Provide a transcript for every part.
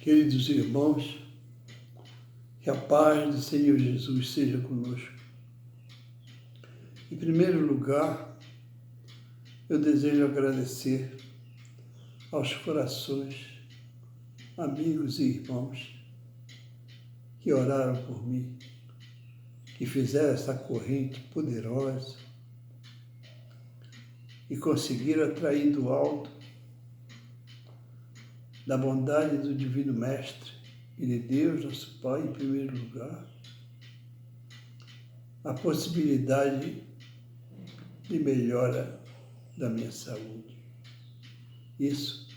Queridos irmãos, que a paz do Senhor Jesus seja conosco. Em primeiro lugar, eu desejo agradecer aos corações, amigos e irmãos que oraram por mim, que fizeram essa corrente poderosa e conseguiram atrair do alto, da bondade do Divino Mestre e de Deus, nosso Pai, em primeiro lugar, a possibilidade de melhora da minha saúde. Isso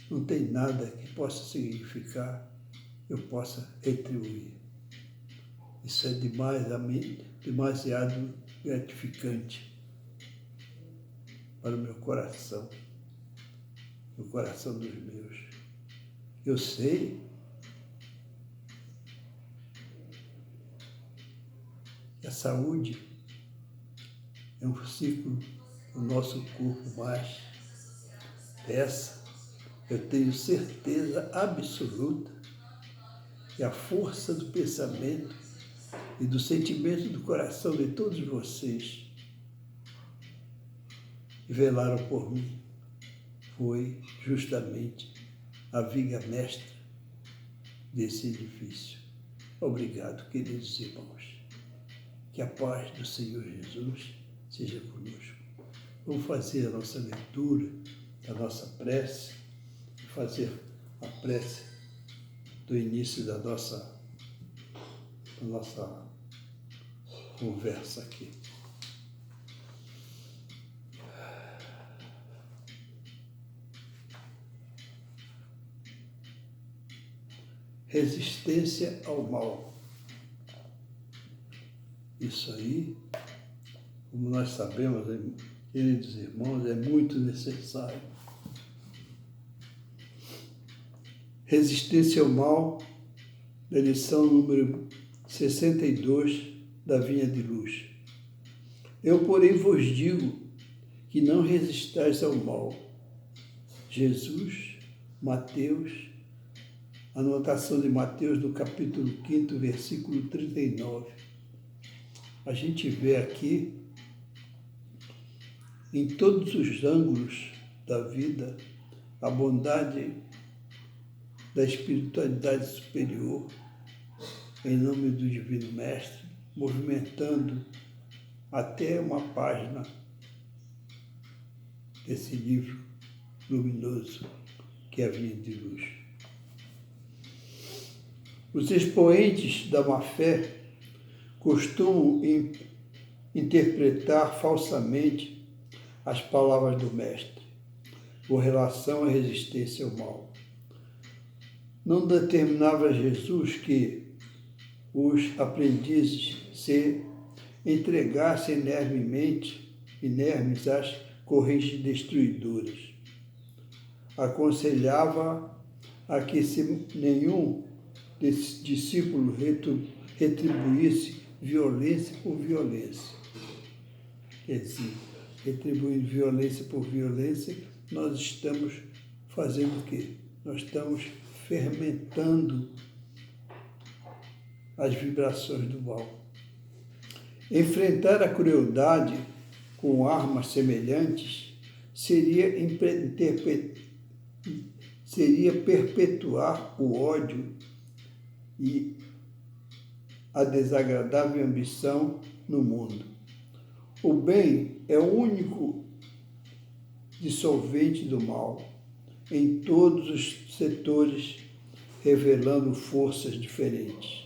não tem nada que possa significar eu possa retribuir. Isso é demasiado gratificante para o meu coração dos meus. Eu sei que a saúde é um ciclo do nosso corpo, mas essa eu tenho certeza absoluta que a força do pensamento e do sentimento do coração de todos vocês que velaram por mim foi justamente a viga mestra desse edifício. Obrigado, queridos irmãos. Que a paz do Senhor Jesus seja conosco. Vamos fazer a nossa leitura, a nossa prece, e fazer a prece do início da nossa conversa aqui. Resistência ao mal. Isso aí, como nós sabemos, queridos irmãos, é muito necessário. Resistência ao mal, da lição número 62 da Vinha de Luz. Eu, porém, vos digo que não resistais ao mal. Jesus, Mateus, anotação de Mateus, no capítulo 5, versículo 39. A gente vê aqui, em todos os ângulos da vida, a bondade da espiritualidade superior, em nome do Divino Mestre, movimentando até uma página desse livro luminoso que é a Vinha de Luz. Os expoentes da má-fé costumam interpretar falsamente as palavras do Mestre com relação à resistência ao mal. Não determinava Jesus que os aprendizes se entregassem inermes às correntes destruidoras. Aconselhava a que se nenhum desses discípulos retribuísse violência por violência. Quer dizer, retribuindo violência por violência, nós estamos fazendo o quê? Nós estamos fermentando as vibrações do mal. Enfrentar a crueldade com armas semelhantes seria perpetuar o ódio e a desagradável ambição no mundo. O bem é o único dissolvente do mal, em todos os setores, revelando forças diferentes.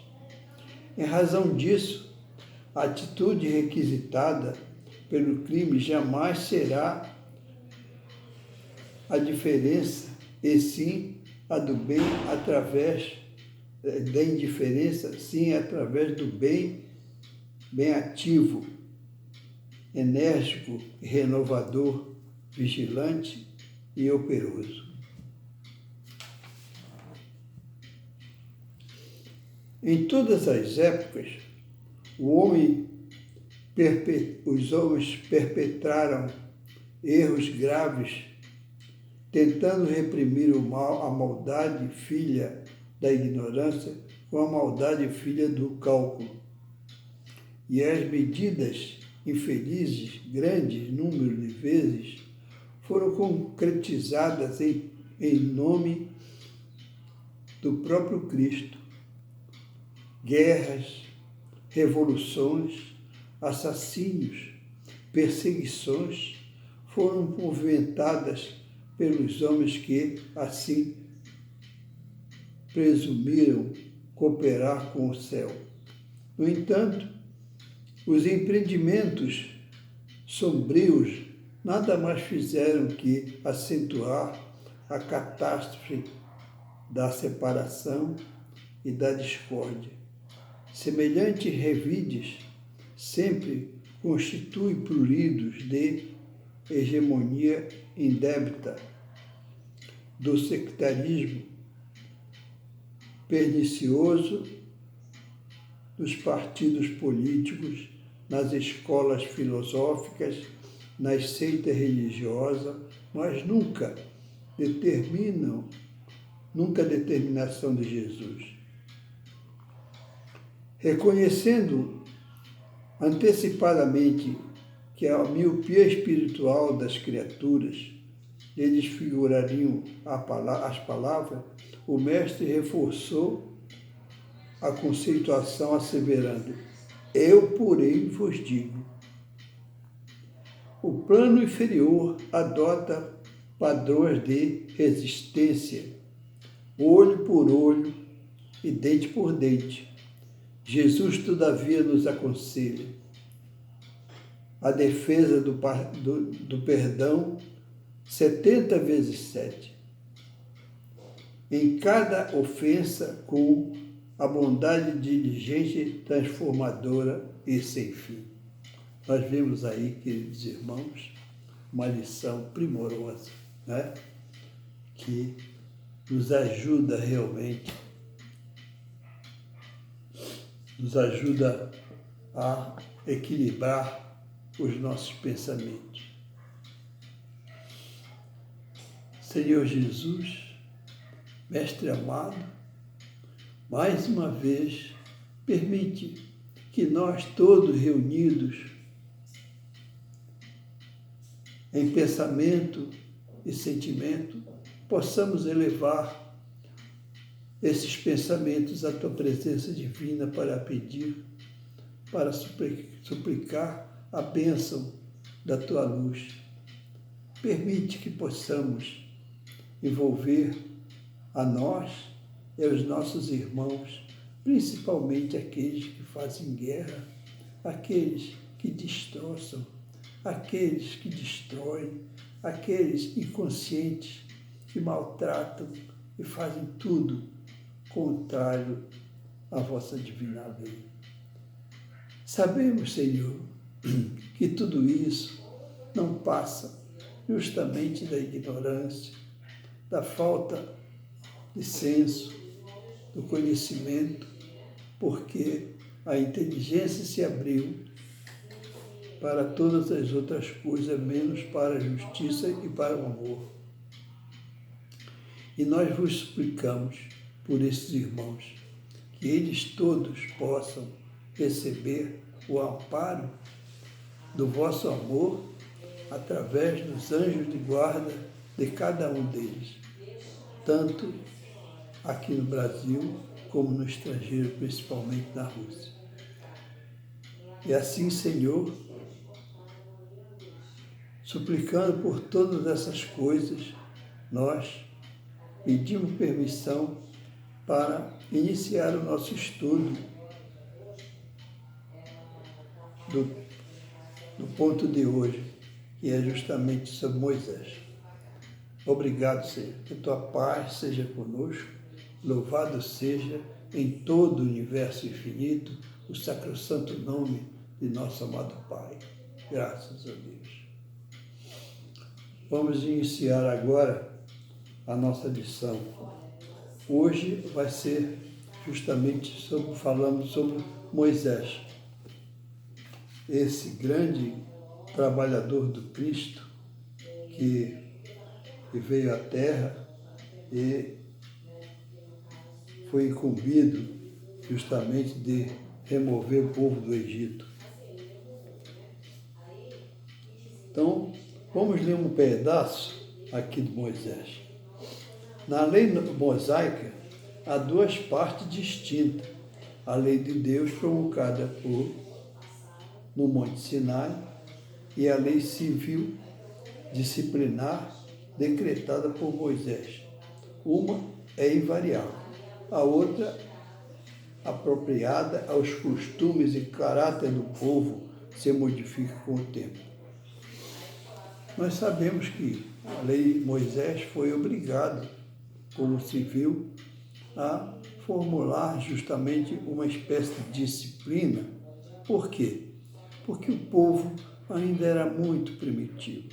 Em razão disso, a atitude requisitada pelo crime jamais será a diferença, e sim a do bem através da indiferença, sim através do bem ativo, enérgico e renovador, vigilante e operoso. Em todas as épocas, os homens perpetraram erros graves tentando reprimir o mal, a maldade filha da ignorância com a maldade filha do cálculo. E as medidas infelizes, grandes número de vezes, foram concretizadas em nome do próprio Cristo. Guerras, revoluções, assassínios, perseguições foram movimentadas pelos homens que, assim, presumiram cooperar com o céu. No entanto, os empreendimentos sombrios nada mais fizeram que acentuar a catástrofe da separação e da discórdia. Semelhantes revides sempre constituem pruridos de hegemonia indébita do sectarismo pernicioso dos partidos políticos, nas escolas filosóficas, nas seitas religiosas, mas nunca a determinação de Jesus. Reconhecendo antecipadamente que a miopia espiritual das criaturas lhe desfigurariam as palavras, o mestre reforçou a conceituação asseverando: eu, porém, vos digo. O plano inferior adota padrões de resistência, olho por olho e dente por dente. Jesus, todavia, nos aconselha a defesa do perdão 70 vezes 7. Em cada ofensa, com a bondade diligente, transformadora e sem fim. Nós vemos aí, queridos irmãos, uma lição primorosa, né? Que nos ajuda realmente, nos ajuda a equilibrar os nossos pensamentos. Senhor Jesus, Mestre amado, mais uma vez, permite que nós todos reunidos em pensamento e sentimento possamos elevar esses pensamentos à Tua presença divina para pedir, para suplicar a bênção da Tua luz. Permite que possamos envolver a nós e aos nossos irmãos, principalmente aqueles que fazem guerra, aqueles que destroçam, aqueles que destroem, aqueles inconscientes que maltratam e fazem tudo contrário à vossa divina lei. Sabemos, Senhor, que tudo isso não passa justamente da ignorância, da falta de senso, do conhecimento, porque a inteligência se abriu para todas as outras coisas, menos para a justiça e para o amor. E nós vos suplicamos por esses irmãos, que eles todos possam receber o amparo do vosso amor através dos anjos de guarda de cada um deles, tanto aqui no Brasil como no estrangeiro, principalmente na Rússia. E assim, Senhor, suplicando por todas essas coisas, nós pedimos permissão para iniciar o nosso estudo do ponto de hoje, que é justamente sobre Moisés. Obrigado, Senhor, que Tua paz seja conosco, louvado seja em todo o universo infinito o sacrosanto nome de nosso amado Pai. Graças a Deus. Vamos iniciar agora a nossa lição. Hoje vai ser justamente falando sobre Moisés, esse grande trabalhador do Cristo que que veio à terra e foi incumbido justamente de remover o povo do Egito. Então, vamos ler um pedaço aqui de Moisés. Na lei mosaica, há duas partes distintas. A lei de Deus promulgada no Monte Sinai e a lei civil disciplinar decretada por Moisés. Uma é invariável, a outra apropriada aos costumes e caráter do povo se modifica com o tempo. Nós sabemos que a lei de Moisés foi obrigado, como civil, a formular justamente uma espécie de disciplina. Por quê? Porque o povo ainda era muito primitivo.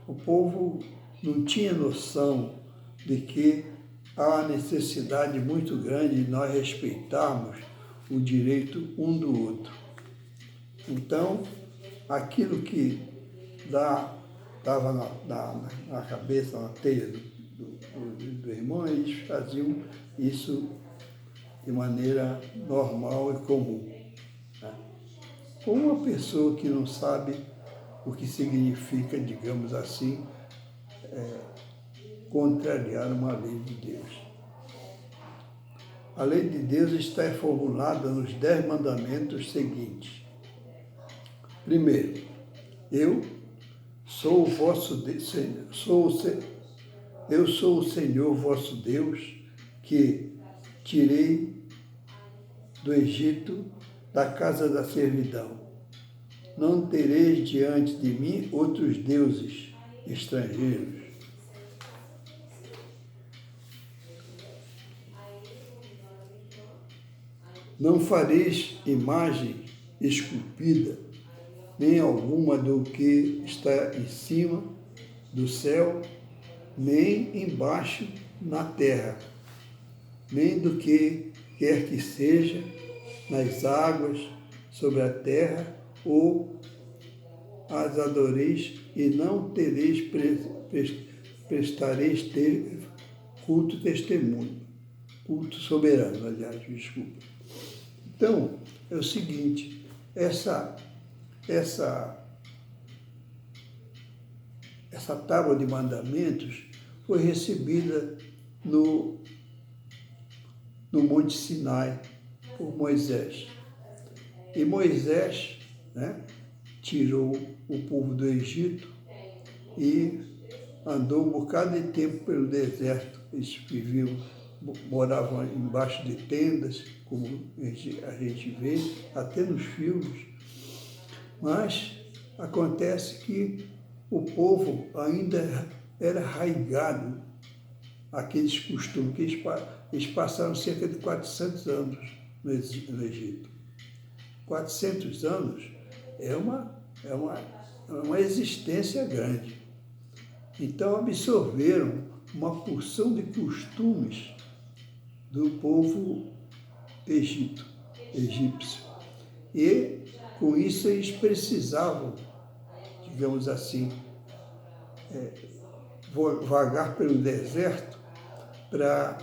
O povo não tinha noção de que há necessidade muito grande de nós respeitarmos o direito um do outro. Então, aquilo que estava na cabeça, na teia do irmão, eles faziam isso de maneira normal e comum. Né? Como uma pessoa que não sabe o que significa, digamos assim, contrariar uma lei de Deus. A lei de Deus está formulada nos 10 mandamentos seguintes. Primeiro, eu sou o Senhor vosso Deus, que tirei do Egito, da casa da servidão. Não tereis diante de mim outros deuses estrangeiros. Não fareis imagem esculpida, nem alguma do que está em cima do céu, nem embaixo na terra, nem do que quer que seja nas águas, sobre a terra, ou as adoreis, e não tereis, prestareis culto testemunho, culto soberano, aliás, desculpa. Então, é o seguinte, essa tábua de mandamentos foi recebida no Monte Sinai por Moisés. E Moisés, né, tirou o povo do Egito e andou um bocado de tempo pelo deserto. Eles moravam embaixo de tendas, como a gente vê, até nos filmes. Mas acontece que o povo ainda era arraigado àqueles costumes, que eles passaram cerca de 400 anos no Egito. 400 anos é uma existência grande. Então absorveram uma porção de costumes do povo egípcio. E com isso eles precisavam, digamos assim, vagar pelo deserto para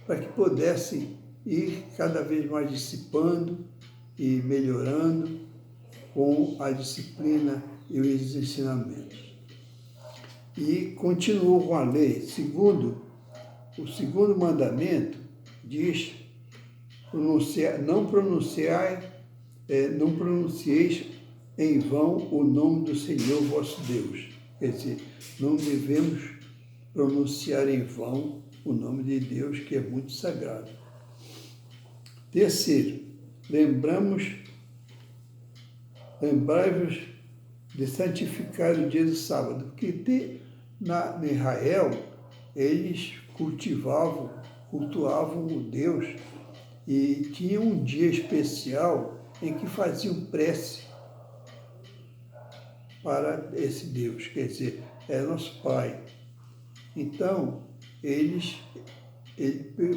que pudessem ir cada vez mais dissipando e melhorando com a disciplina e os ensinamentos. E continuou com a lei. O segundo mandamento diz: não pronuncieis em vão o nome do Senhor vosso Deus. Quer dizer, não devemos pronunciar em vão o nome de Deus, que é muito sagrado. Terceiro, lembrai-vos de santificar o dia do sábado, porque em Israel eles cultuavam o Deus e tinham um dia especial em que faziam prece para esse Deus, quer dizer, é nosso Pai. Então, ele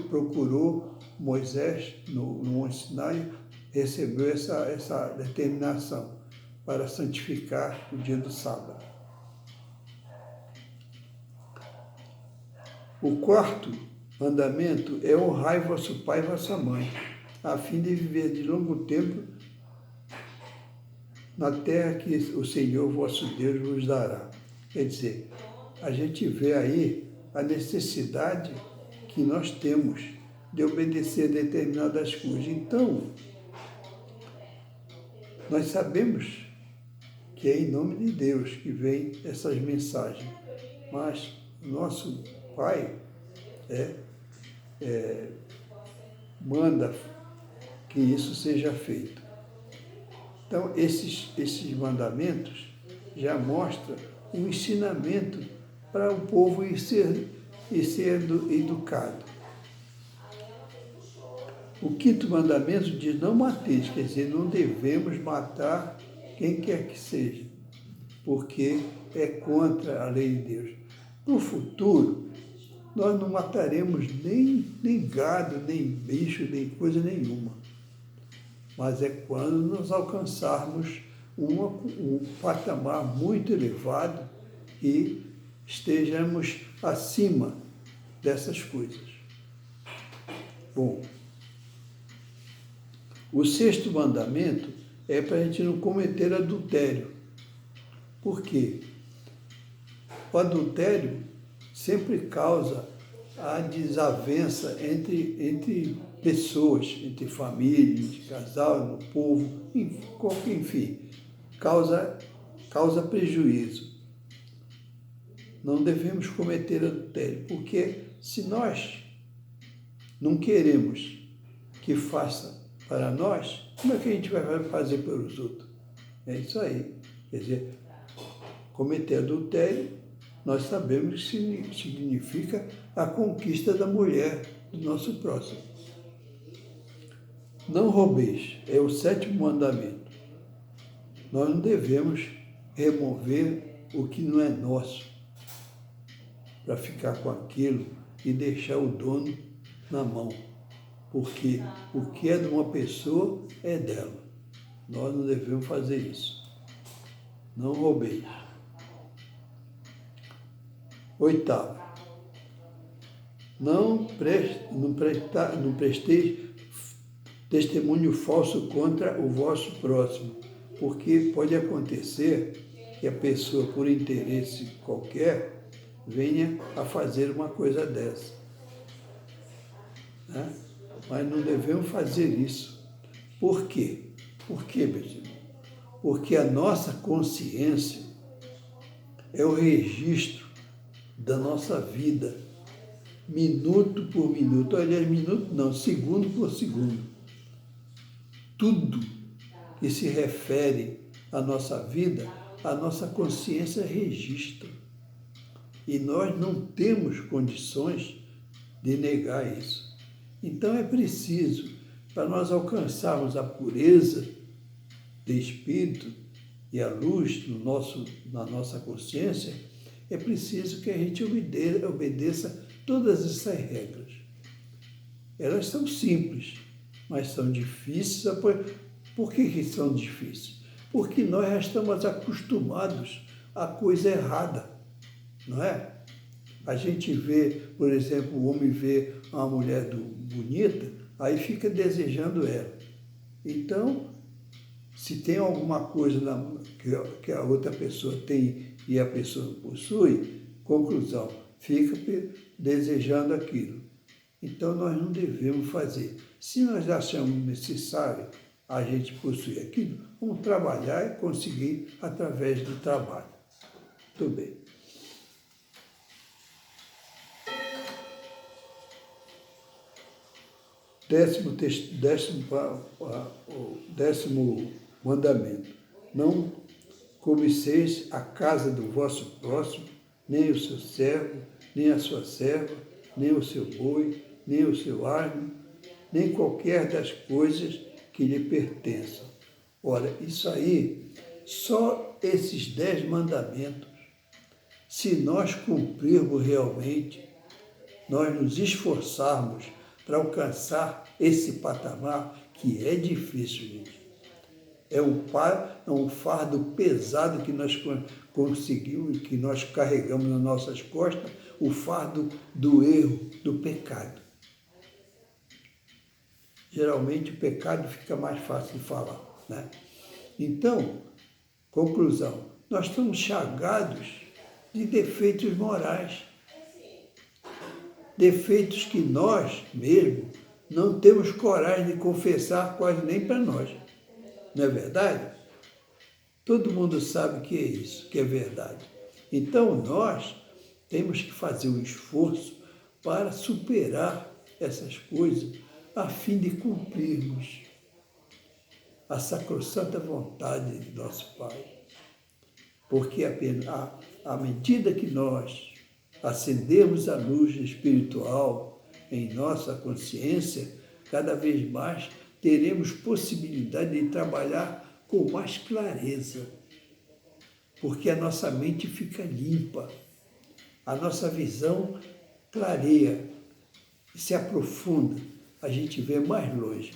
procurou Moisés no Monte Sinai, recebeu essa determinação para santificar o dia do sábado. O quarto mandamento é honrai vosso pai e vossa mãe, a fim de viver de longo tempo na terra que o Senhor vosso Deus vos dará. Quer dizer, a gente vê aí a necessidade que nós temos de obedecer a determinadas coisas. Então, nós sabemos que é em nome de Deus que vem essas mensagens, mas nosso Pai manda que isso seja feito. Então, esses mandamentos já mostram um ensinamento para o povo ir ser educado. O quinto mandamento diz, não mateis, quer dizer, não devemos matar quem quer que seja, porque é contra a lei de Deus. No futuro, nós não mataremos nem gado, nem bicho, nem coisa nenhuma. Mas é quando nós alcançarmos um patamar muito elevado e estejamos acima dessas coisas. Bom, o sexto mandamento é para a gente não cometer adultério. Por quê? O adultério sempre causa a desavença entre pessoas, entre família, entre casal, no povo, enfim, causa prejuízo. Não devemos cometer adultério, porque se nós não queremos que faça para nós, como é que a gente vai fazer pelos outros? É isso aí. Quer dizer, cometer adultério, nós sabemos que significa a conquista da mulher do nosso próximo. Não roubeis, é o sétimo mandamento. Nós não devemos remover o que não é nosso para ficar com aquilo e deixar o dono na mão, porque o que é de uma pessoa é dela. Nós não devemos fazer isso. Não roubeis. Oitavo, não presteis testemunho falso contra o vosso próximo, porque pode acontecer que a pessoa, por interesse qualquer, venha a fazer uma coisa dessa. Né? Mas não devemos fazer isso. Por quê? Por quê, meus irmãos? Porque a nossa consciência é o registro da nossa vida, minuto por minuto, aliás, minuto não, segundo por segundo. Tudo que se refere à nossa vida, a nossa consciência registra. E nós não temos condições de negar isso. Então é preciso, para nós alcançarmos a pureza de espírito e a luz na nossa consciência, é preciso que a gente obedeça todas essas regras. Elas são simples, mas são difíceis. Por que são difíceis? Porque nós já estamos acostumados à coisa errada, não é? A gente vê, por exemplo, o homem vê uma mulher bonita, aí fica desejando ela. Então, se tem alguma coisa que a outra pessoa tem e a pessoa não possui, conclusão, fica desejando aquilo. Então, nós não devemos fazer. Se nós achamos necessário a gente possuir aquilo, vamos trabalhar e conseguir através do trabalho. Muito bem. Décimo mandamento. Não cobiceis a casa do vosso próximo, nem o seu servo, nem a sua serva, nem o seu boi, nem o seu asno, nem qualquer das coisas que lhe pertençam. Ora, isso aí, só esses 10 mandamentos, se nós cumprirmos realmente, nós nos esforçarmos para alcançar esse patamar, que é difícil, gente. É um fardo pesado que nós conseguimos, que nós carregamos nas nossas costas, o fardo do erro, do pecado. Geralmente o pecado fica mais fácil de falar, né? Então, conclusão, nós estamos chagados de defeitos morais. Defeitos que nós mesmos não temos coragem de confessar quase nem para nós. Não é verdade? Todo mundo sabe que é isso, que é verdade. Então, nós temos que fazer um esforço para superar essas coisas a fim de cumprirmos a sacrossanta vontade de nosso Pai. Porque à medida que nós acendermos a luz espiritual em nossa consciência, cada vez mais teremos possibilidade de trabalhar com mais clareza, porque a nossa mente fica limpa, a nossa visão clareia, se aprofunda, a gente vê mais longe.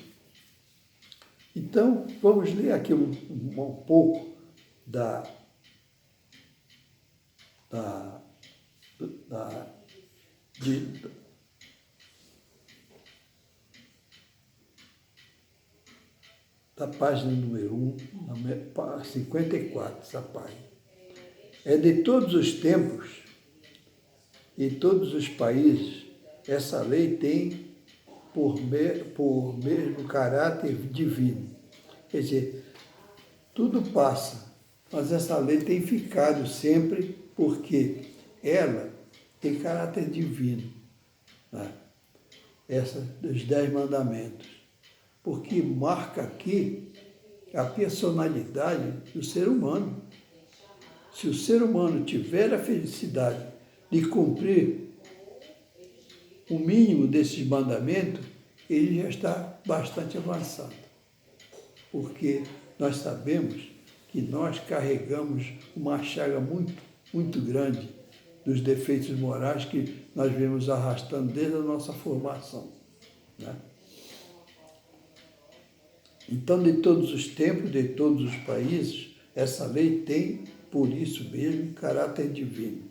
Então, vamos ler aqui um pouco da página número 1, 54, essa página. É de todos os tempos e todos os países, essa lei tem por mesmo caráter divino. Quer dizer, tudo passa, mas essa lei tem ficado sempre porque ela tem caráter divino, né? Essa dos 10 mandamentos, porque marca aqui a personalidade do ser humano. Se o ser humano tiver a felicidade de cumprir o mínimo desses mandamentos, ele já está bastante avançado. Porque nós sabemos que nós carregamos uma chaga muito, muito grande dos defeitos morais que nós vemos arrastando desde a nossa formação, né? Então, de todos os tempos, de todos os países, essa lei tem, por isso mesmo, caráter divino.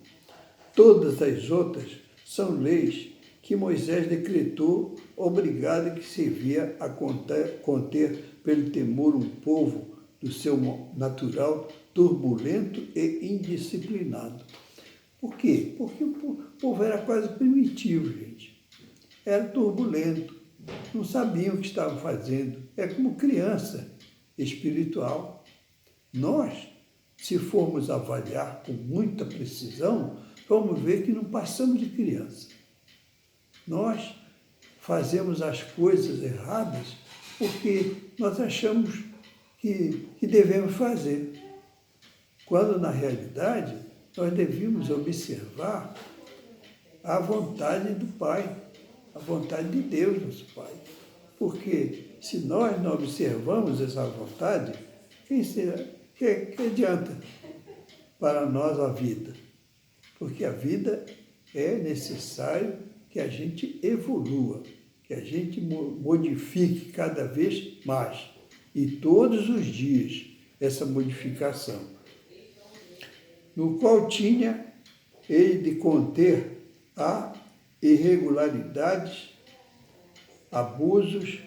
Todas as outras são leis que Moisés decretou, obrigado que servia a conter pelo temor um povo do seu natural turbulento e indisciplinado. Por quê? Porque o povo era quase primitivo, gente. Era turbulento, não sabiam o que estavam fazendo. É como criança espiritual. Nós, se formos avaliar com muita precisão, vamos ver que não passamos de criança. Nós fazemos as coisas erradas porque nós achamos que devemos fazer, quando na realidade nós devíamos observar a vontade do Pai, a vontade de Deus, nosso Pai. Porque se nós não observamos essa vontade, que adianta para nós a vida? Porque a vida é necessário que a gente evolua, que a gente modifique cada vez mais, e todos os dias, essa modificação, no qual tinha ele de conter a irregularidades, abusos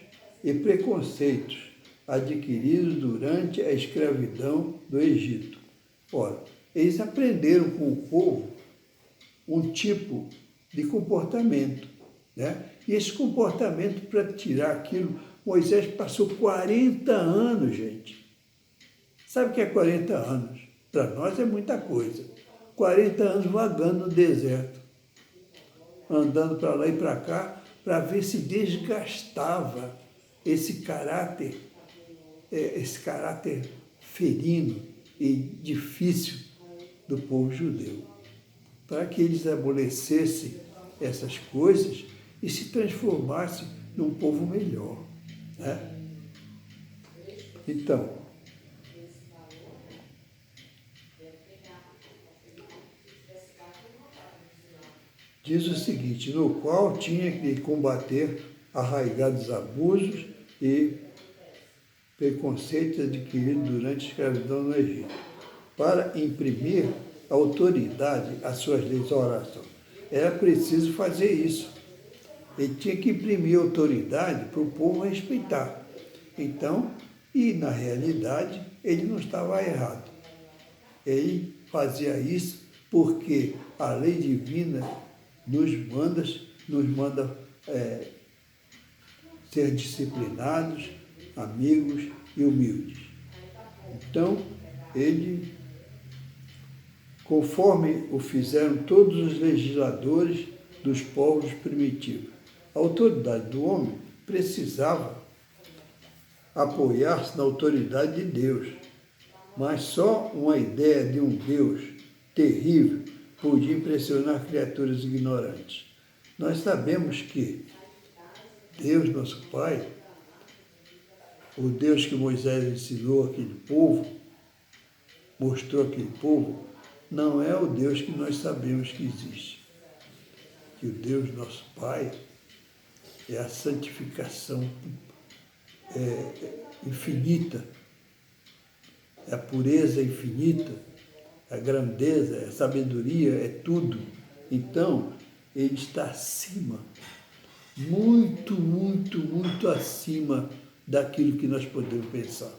e preconceitos adquiridos durante a escravidão do Egito. Ora, eles aprenderam com o povo um tipo de comportamento, né? E esse comportamento, para tirar aquilo, Moisés passou 40 anos, gente. Sabe o que é 40 anos? Para nós é muita coisa. 40 anos vagando no deserto, andando para lá e para cá, para ver se desgastava esse caráter ferino e difícil do povo judeu, para que eles amolecessem essas coisas e se transformassem num povo melhor, né? Então, diz o seguinte, no qual tinha que combater arraigados abusos e preconceitos adquiridos durante a escravidão no Egito, para imprimir autoridade às suas leis. Oração. era preciso fazer isso. Ele tinha que imprimir autoridade para o povo respeitar. Então, e na realidade, ele não estava errado. Ele fazia isso porque a lei divina nos manda ser disciplinados, amigos e humildes. Então, ele, conforme o fizeram todos os legisladores dos povos primitivos, a autoridade do homem precisava apoiar-se na autoridade de Deus, mas só uma ideia de um Deus terrível podia impressionar criaturas ignorantes. Nós sabemos que Deus, nosso Pai, o Deus que Moisés ensinou aquele povo, mostrou aquele povo, não é o Deus que nós sabemos que existe. Que o Deus, nosso Pai, é a santificação infinita, é a pureza infinita, a grandeza, a sabedoria, é tudo. Então, ele está acima, muito, muito, muito acima daquilo que nós podemos pensar.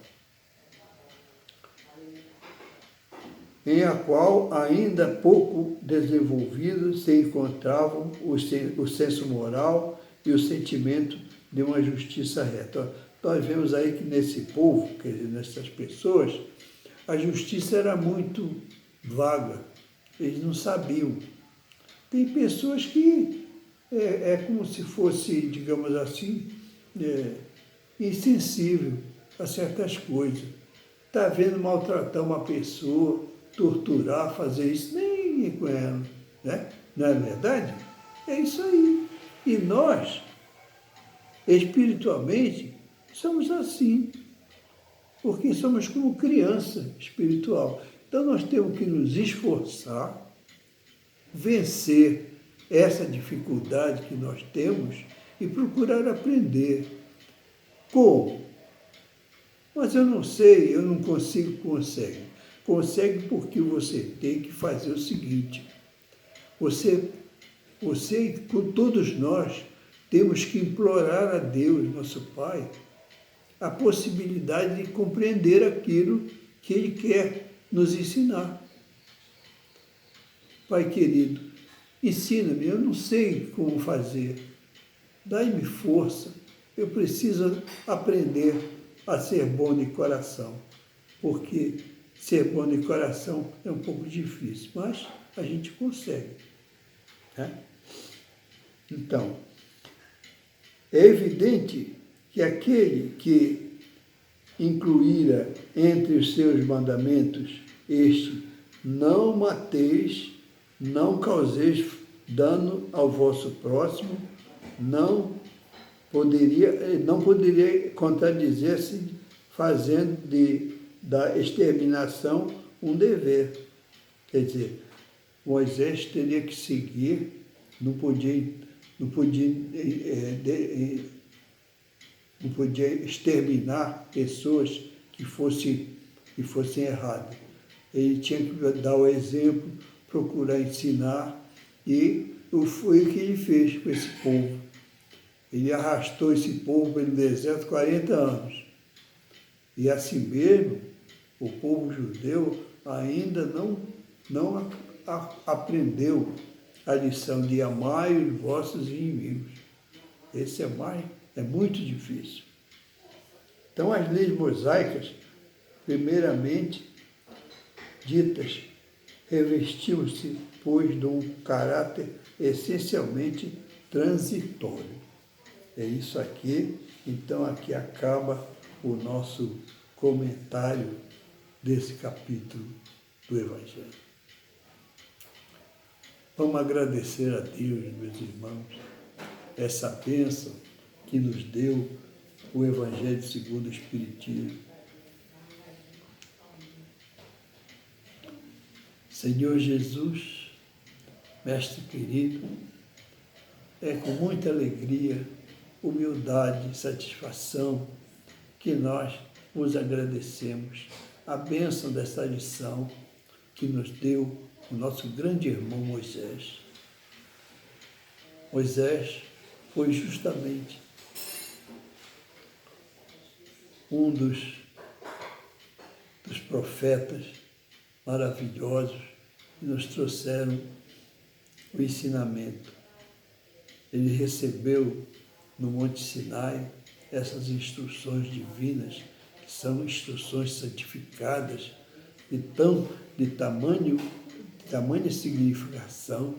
Em a qual, ainda pouco desenvolvido, se encontravam o senso moral e o sentimento de uma justiça reta. Nós vemos aí que nesse povo, quer dizer, nessas pessoas, a justiça era muito vaga, eles não sabiam. Tem pessoas que é como se fosse, digamos assim, insensível a certas coisas. Está vendo maltratar uma pessoa, torturar, fazer isso, nem ir com ela, né? Não é verdade? É isso aí. E nós, espiritualmente, somos assim, porque somos como criança espiritual. Então nós temos que nos esforçar, vencer essa dificuldade que nós temos e procurar aprender. Como? Mas eu não sei, eu não consigo, consegue. Consegue porque você tem que fazer o seguinte, você e todos nós temos que implorar a Deus, nosso Pai, a possibilidade de compreender aquilo que Ele quer nos ensinar. Pai querido, ensina-me, eu não sei como fazer, dai-me força, eu preciso aprender a ser bom de coração, porque ser bom de coração é um pouco difícil, mas a gente consegue. Né? Então, é evidente que aquele que incluíra entre os seus mandamentos este, não mateis, não causeis dano ao vosso próximo, não poderia contradizer-se fazendo da exterminação um dever. Quer dizer, Moisés teria que seguir, não podia exterminar pessoas que fossem erradas. Ele tinha que dar o exemplo, procurar ensinar, e foi o que ele fez com esse povo. Ele arrastou esse povo pelo deserto 40 anos. E assim mesmo, o povo judeu ainda não aprendeu a lição de amar os vossos inimigos. Esse é muito difícil. Então, as leis mosaicas, primeiramente ditas, revestiam-se, pois, de um caráter essencialmente transitório. É isso aqui. Então, aqui acaba o nosso comentário desse capítulo do Evangelho. Vamos agradecer a Deus, meus irmãos, essa bênção que nos deu o Evangelho segundo o Espiritismo. Senhor Jesus, Mestre querido, é com muita alegria, humildade e satisfação que nós vos agradecemos a bênção desta lição que nos deu o nosso grande irmão Moisés. Moisés foi justamente um dos profetas maravilhosos que nos trouxeram o ensinamento. Ele recebeu no Monte Sinai essas instruções divinas, que são instruções santificadas de tamanha significação,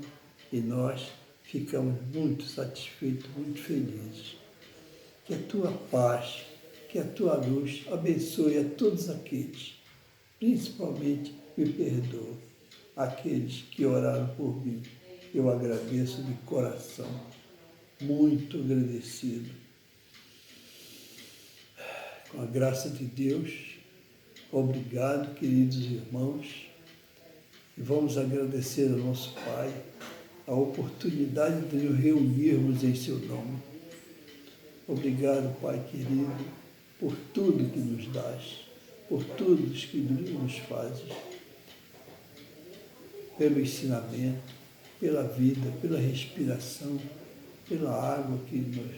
e nós ficamos muito satisfeitos, muito felizes. Que a tua paz, que a tua luz abençoe a todos aqueles, principalmente me perdoa, aqueles que oraram por mim. Eu agradeço de coração, muito agradecido. Com a graça de Deus, obrigado, queridos irmãos, e vamos agradecer ao nosso Pai a oportunidade de nos reunirmos em seu nome. Obrigado, Pai querido, por tudo que nos dás, por tudo que nos fazes, pelo ensinamento, pela vida, pela respiração, pela água que nos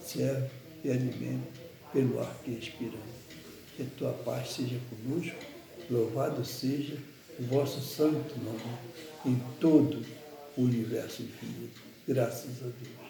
serve e alimenta, pelo ar que respiramos. Que a tua paz seja conosco, louvado seja o vosso santo nome em todo o universo infinito. Graças a Deus.